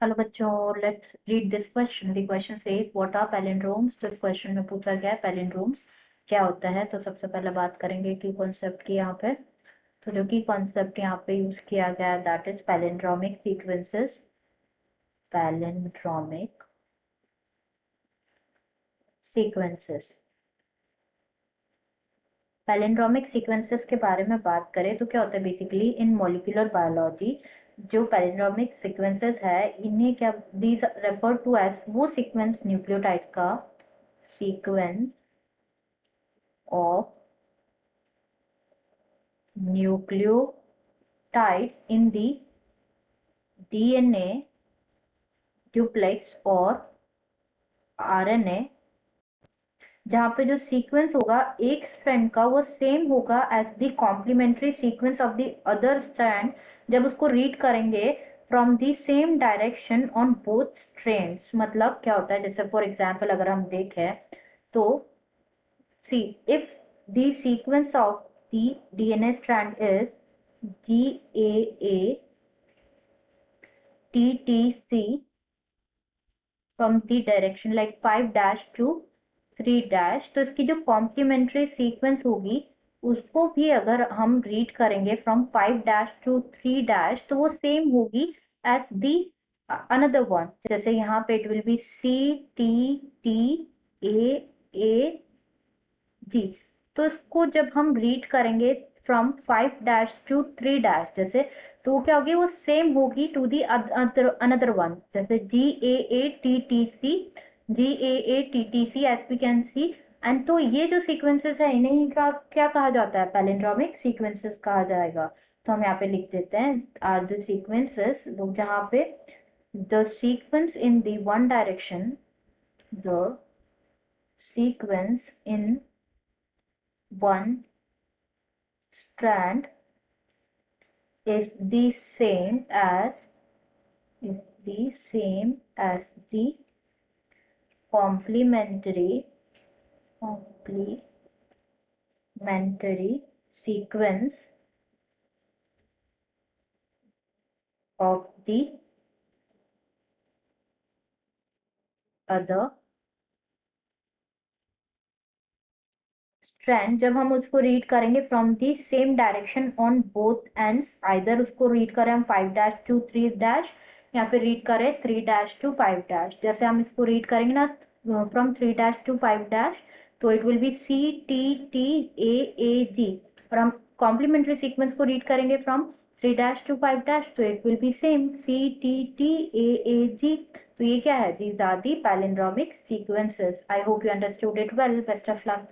Hello बच्चों, let's read this question. The question says what are palindromes. तो इस question में पूछा गया है पैलिंड्रोम्स क्या होता है। तो सबसे पहले बात करेंगे की कॉन्सेप्ट की यहाँ पे। तो जो की कॉन्सेप्ट यहाँ पे यूज किया गया है that is palindromic sequences. Palindromic sequences palindromic sequences के बारे में बात करें तो क्या होता है बेसिकली इन मॉलिक्यूलर बायोलॉजी जो पैलिंड्रोमिक सीक्वेंसेस है इन्हें क्या दीज रेफर टू एज वो सीक्वेंस न्यूक्लियोटाइड का sequence of nucleotide in the DNA duplex और RNA, जहाँ पे जो सीक्वेंस होगा एक स्ट्रैंड का वो सेम होगा as the complementary sequence of the other strand जब उसको रीड करेंगे from the same direction on both strands. मतलब क्या होता है जैसे फॉर एग्जांपल अगर हम देखें तो see if the sequence of the DNA strand is GAA TTC from the direction like 5 dash to 3 dash, तो इसकी जो कॉम्प्लीमेंट्री सीक्वेंस होगी उसको भी अगर हम रीड करेंगे फ्रॉम 5 डैश टू 3 डैश तो वो सेम होगी एज दी अनदर वन। जैसे यहाँ पे इट विल बी CTTA जी। तो इसको जब हम रीड करेंगे फ्रॉम 5 डैश टू 3 डैश जैसे तो वो क्या होगी वो सेम होगी टू दी अनदर वन जैसे GAATTC as we can see. And तो ये जो सीक्वेंसेस है इन्हें का क्या कहा जाता है पैलिंड्रोमिक सीक्वेंसेस कहा जाएगा। तो हम यहाँ पे लिख देते हैं आर द सीक्वेंसेस जहाँ पे the sequence in the one direction the sequence in one strand is the same as the complementary sequence of the other strand। जब हम उसको रीड करेंगे from the same direction on both ends, either उसको read करें हम 5 dash to 3 dash या फिर read करें 3 डैश टू 5 डैश। जैसे हम इसको रीड करेंगे ना फ्रॉम 3 डैश टू 5 डैश तो इट विल बी CTTAAG। और हम कॉम्प्लीमेंट्री सीक्वेंस को रीड करेंगे फ्रॉम 3 डैश टू 5 डैश तो it will be same CTTAAG। तो ये क्या है, these are the palindromic sequences. I hope you understood it well. Best of luck.